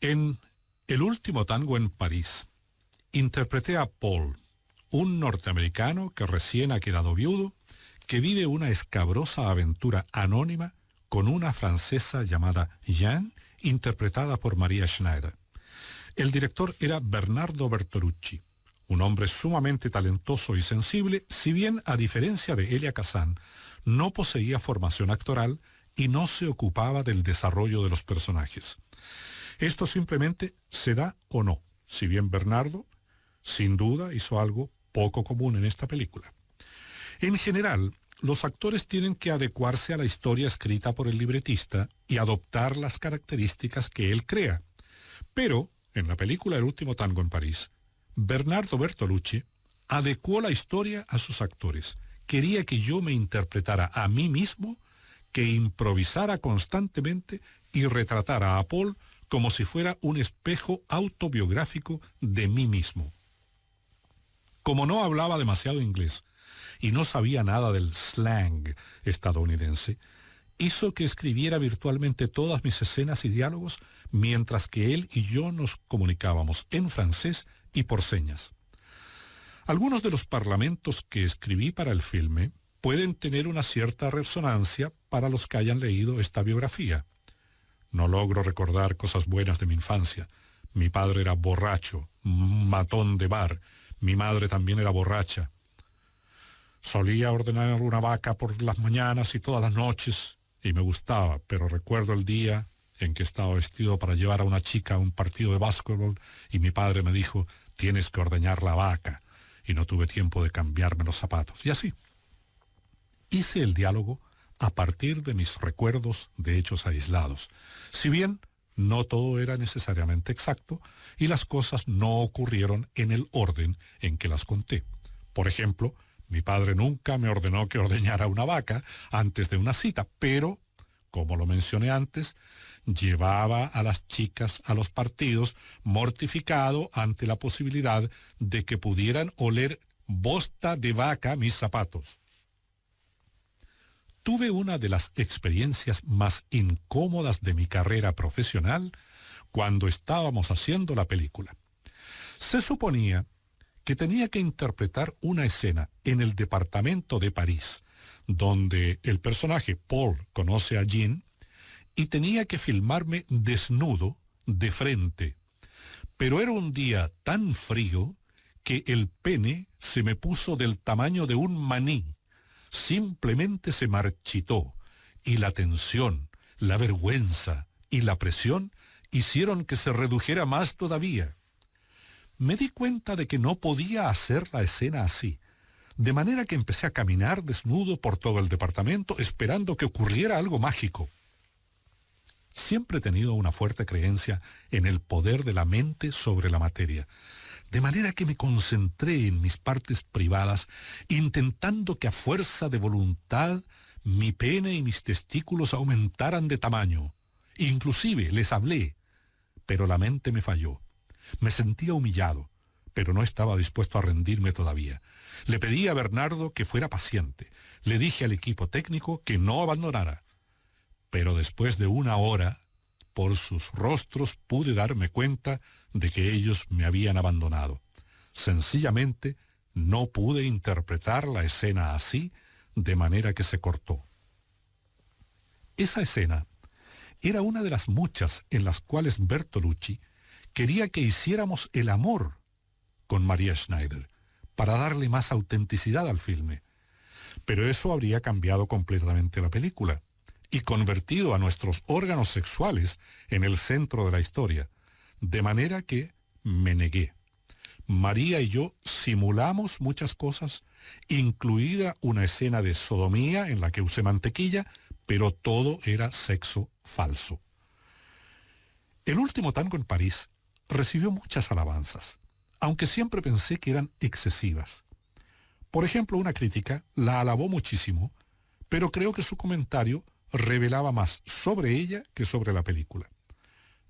En El último tango en París, interpreté a Paul, un norteamericano que recién ha quedado viudo, que vive una escabrosa aventura anónima con una francesa llamada Jeanne, interpretada por Maria Schneider. El director era Bernardo Bertolucci, un hombre sumamente talentoso y sensible, si bien, a diferencia de Elia Kazan, no poseía formación actoral y no se ocupaba del desarrollo de los personajes. Esto simplemente se da o no, si bien Bernardo, sin duda, hizo algo poco común en esta película. En general, los actores tienen que adecuarse a la historia escrita por el libretista y adoptar las características que él crea. Pero, en la película El último tango en París, Bernardo Bertolucci adecuó la historia a sus actores. Quería que yo me interpretara a mí mismo, que improvisara constantemente y retratara a Paul como si fuera un espejo autobiográfico de mí mismo. Como no hablaba demasiado inglés y no sabía nada del slang estadounidense, hizo que escribiera virtualmente todas mis escenas y diálogos mientras que él y yo nos comunicábamos en francés y por señas. Algunos de los parlamentos que escribí para el filme pueden tener una cierta resonancia para los que hayan leído esta biografía. No logro recordar cosas buenas de mi infancia. Mi padre era borracho, matón de bar. Mi madre también era borracha. Solía ordenar una vaca por las mañanas y todas las noches, y me gustaba, pero recuerdo el día en que estaba vestido para llevar a una chica a un partido de básquetbol y mi padre me dijo, tienes que ordeñar la vaca, y no tuve tiempo de cambiarme los zapatos. Y así. Hice el diálogo a partir de mis recuerdos de hechos aislados. Si bien no todo era necesariamente exacto y las cosas no ocurrieron en el orden en que las conté. Por ejemplo, mi padre nunca me ordenó que ordeñara una vaca antes de una cita, pero, como lo mencioné antes, llevaba a las chicas a los partidos mortificado ante la posibilidad de que pudieran oler bosta de vaca mis zapatos. Tuve una de las experiencias más incómodas de mi carrera profesional cuando estábamos haciendo la película. Se suponía que tenía que interpretar una escena en el departamento de París, donde el personaje Paul conoce a Jean, y tenía que filmarme desnudo, de frente. Pero era un día tan frío que el pene se me puso del tamaño de un maní. Simplemente se marchitó, y la tensión, la vergüenza y la presión hicieron que se redujera más todavía. Me di cuenta de que no podía hacer la escena así, de manera que empecé a caminar desnudo por todo el departamento esperando que ocurriera algo mágico. Siempre he tenido una fuerte creencia en el poder de la mente sobre la materia, de manera que me concentré en mis partes privadas, intentando que a fuerza de voluntad mi pene y mis testículos aumentaran de tamaño. Inclusive les hablé, pero la mente me falló. Me sentía humillado, pero no estaba dispuesto a rendirme todavía. Le pedí a Bernardo que fuera paciente. Le dije al equipo técnico que no abandonara. Pero después de una hora, por sus rostros pude darme cuenta de que ellos me habían abandonado. Sencillamente no pude interpretar la escena así, de manera que se cortó. Esa escena era una de las muchas en las cuales Bertolucci quería que hiciéramos el amor con Maria Schneider, para darle más autenticidad al filme. Pero eso habría cambiado completamente la película y convertido a nuestros órganos sexuales en el centro de la historia, de manera que me negué. María y yo simulamos muchas cosas, incluida una escena de sodomía en la que usé mantequilla, pero todo era sexo falso. El último tango en París recibió muchas alabanzas, aunque siempre pensé que eran excesivas. Por ejemplo, una crítica la alabó muchísimo, pero creo que su comentario revelaba más sobre ella que sobre la película.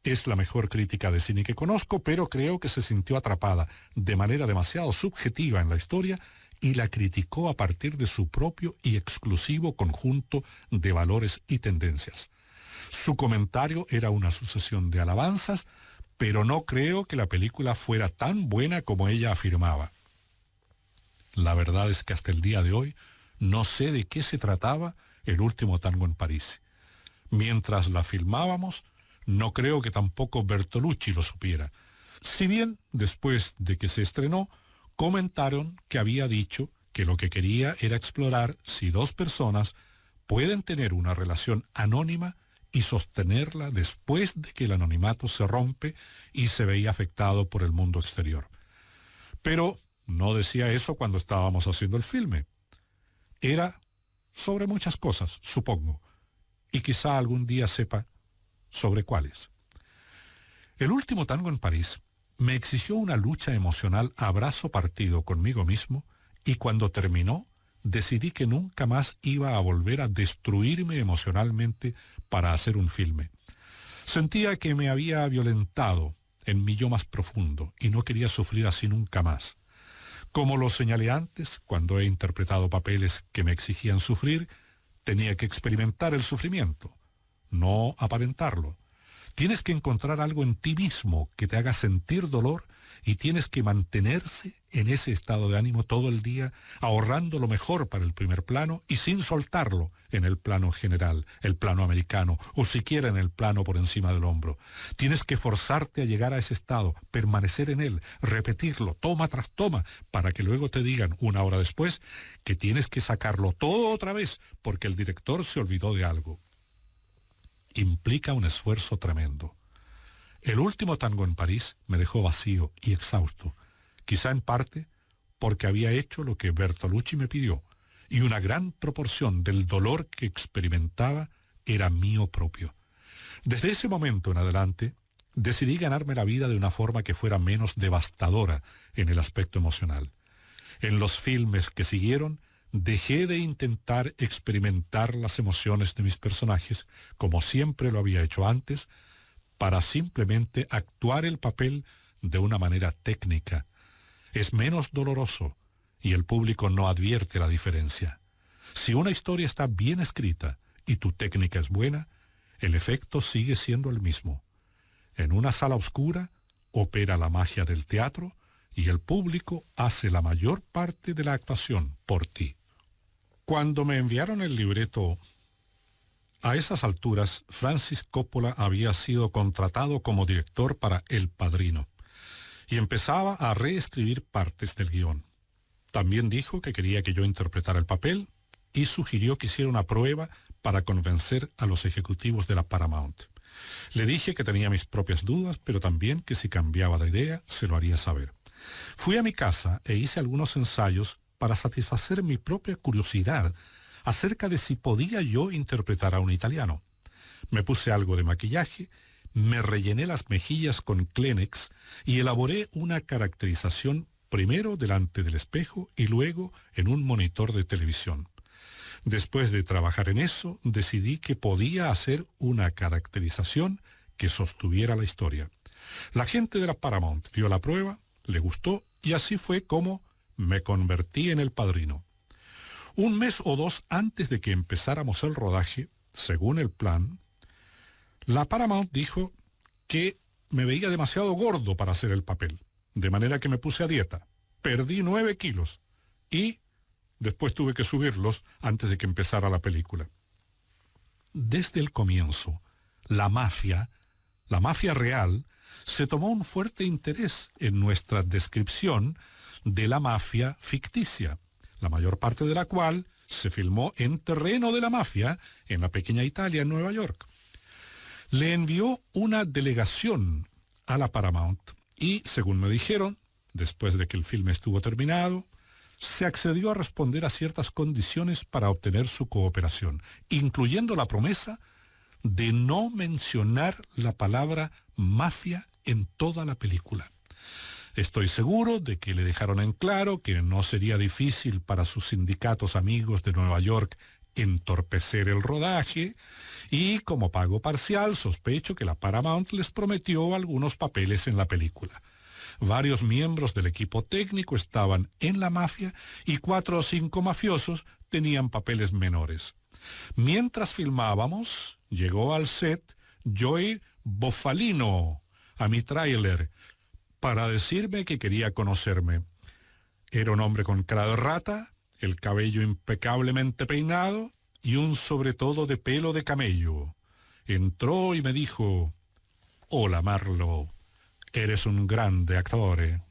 Es la mejor crítica de cine que conozco, pero creo que se sintió atrapada de manera demasiado subjetiva en la historia y la criticó a partir de su propio y exclusivo conjunto de valores y tendencias. Su comentario era una sucesión de alabanzas, pero no creo que la película fuera tan buena como ella afirmaba. La verdad es que hasta el día de hoy no sé de qué se trataba El último tango en París. Mientras la filmábamos, no creo que tampoco Bertolucci lo supiera. Si bien, después de que se estrenó, comentaron que había dicho que lo que quería era explorar si dos personas pueden tener una relación anónima y sostenerla después de que el anonimato se rompe y se veía afectado por el mundo exterior. Pero no decía eso cuando estábamos haciendo el filme. Era sobre muchas cosas, supongo, y quizá algún día sepa sobre cuáles. El último tango en París me exigió una lucha emocional a brazo partido conmigo mismo, y cuando terminó, decidí que nunca más iba a volver a destruirme emocionalmente para hacer un filme. Sentía que me había violentado en mi yo más profundo y no quería sufrir así nunca más. Como lo señalé antes, cuando he interpretado papeles que me exigían sufrir, tenía que experimentar el sufrimiento, no aparentarlo. Tienes que encontrar algo en ti mismo que te haga sentir dolor y tienes que mantenerse en ese estado de ánimo todo el día, ahorrando lo mejor para el primer plano y sin soltarlo en el plano general, el plano americano o siquiera en el plano por encima del hombro. Tienes que forzarte a llegar a ese estado, permanecer en él, repetirlo toma tras toma, para que luego te digan una hora después que tienes que sacarlo todo otra vez porque el director se olvidó de algo. Implica un esfuerzo tremendo. El último tango en París me dejó vacío y exhausto, quizá en parte porque había hecho lo que Bertolucci me pidió, y una gran proporción del dolor que experimentaba era mío propio. Desde ese momento en adelante, decidí ganarme la vida de una forma que fuera menos devastadora en el aspecto emocional. En los filmes que siguieron, dejé de intentar experimentar las emociones de mis personajes, como siempre lo había hecho antes, para simplemente actuar el papel de una manera técnica. Es menos doloroso y el público no advierte la diferencia. Si una historia está bien escrita y tu técnica es buena, el efecto sigue siendo el mismo. En una sala oscura opera la magia del teatro y el público hace la mayor parte de la actuación por ti. Cuando me enviaron el libreto, a esas alturas, Francis Coppola había sido contratado como director para El Padrino y empezaba a reescribir partes del guión. También dijo que quería que yo interpretara el papel y sugirió que hiciera una prueba para convencer a los ejecutivos de la Paramount. Le dije que tenía mis propias dudas, pero también que si cambiaba de idea, se lo haría saber. Fui a mi casa e hice algunos ensayos para satisfacer mi propia curiosidad acerca de si podía yo interpretar a un italiano. Me puse algo de maquillaje, me rellené las mejillas con Kleenex y elaboré una caracterización primero delante del espejo y luego en un monitor de televisión. Después de trabajar en eso, decidí que podía hacer una caracterización que sostuviera la historia. La gente de la Paramount vio la prueba, le gustó y así fue como me convertí en El Padrino. Un mes o dos antes de que empezáramos el rodaje, según el plan, la Paramount dijo que me veía demasiado gordo para hacer el papel, de manera que me puse a dieta. Perdí 9 kilos y después tuve que subirlos antes de que empezara la película. Desde el comienzo, la mafia real, se tomó un fuerte interés en nuestra descripción de la mafia ficticia, la mayor parte de la cual se filmó en terreno de la mafia en la pequeña Italia, en Nueva York. Le envió una delegación a la Paramount y, según me dijeron, después de que el filme estuvo terminado, se accedió a responder a ciertas condiciones para obtener su cooperación, incluyendo la promesa de no mencionar la palabra mafia en toda la película. Estoy seguro de que le dejaron en claro que no sería difícil para sus sindicatos amigos de Nueva York entorpecer el rodaje y, como pago parcial, sospecho que la Paramount les prometió algunos papeles en la película. Varios miembros del equipo técnico estaban en la mafia y 4 o 5 mafiosos tenían papeles menores. Mientras filmábamos, llegó al set Joey Bofalino, a mi tráiler para decirme que quería conocerme. Era un hombre con cara de rata, el cabello impecablemente peinado y un sobretodo de pelo de camello. Entró y me dijo: «Hola, Marlowe, eres un grande actor».